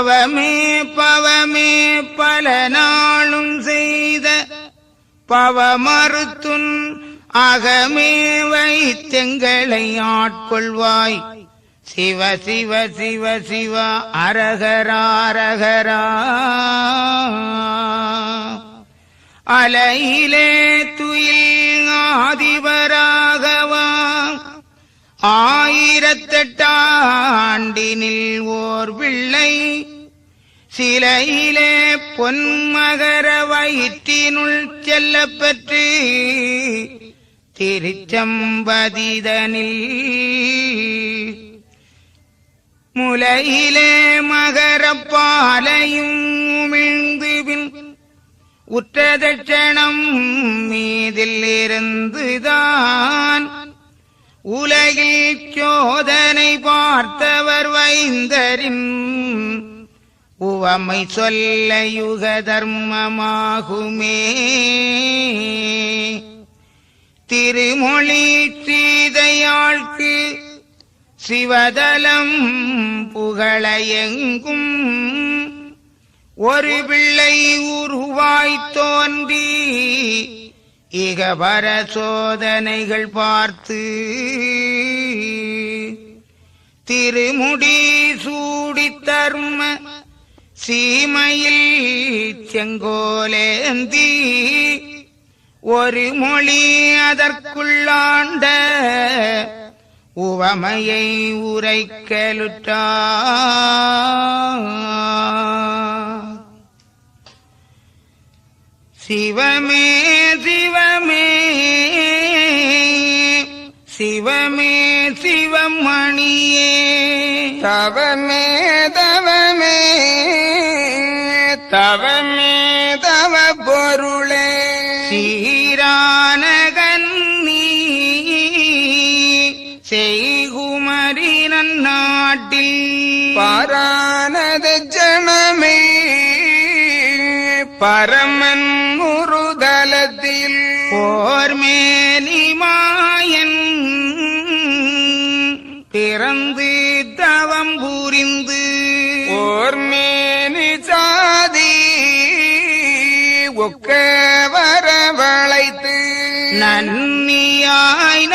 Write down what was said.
பவமே பவமே பல நாளும் செய்த பவமறுத்துன் அகமே வைத்தெங்களை ஆட்கொள்வாய். சிவ சிவ சிவ சிவ அரகரா. அலையிலே துயில் ஆதிவராகவா 1008 ஆண்டினில் ஓர் பிள்ளை சிலையிலே பொன்மகர வயிற்றினுள் செல்லப்பெற்று திருச்சம்பதிதனில் முலையிலே மகரப்பாலையும் உமிழ்ந்துபின் உற்றதட்சணம் மீதில் இருந்துதான் உலகில் சோதனை பார்த்தவர் வைந்தரின் உவமை சொல்ல யுக தர்மமாகுமே. திருமொழி சீதையாழ்க்கு சிவதலம் புகழ எங்கும் ஒரு பிள்ளை உருவாய் தோன்றி இகபர சோதனைகள் பார்த்து திருமுடி சூடி தர்ம சீமையில் செங்கோலேந்தி ஒரு மொழி அதற்குள்ளாண்ட உவமையை உரைக்கலுற்றார். சிவமே சிவமே சிவமே சிவமணியே தவமே தவமே தவமே தவ பொருளே சீரான கண்ணி செய்குமரி நன்னாட்டில் பாரானது ஜனமே பரமன் முருதலத்தில் போர்மேனி மாயன் பிறந்து தவம் புரிந்து ஓர்மேனி சாதி ஒக்க வரவழைத்து நன்னியாய்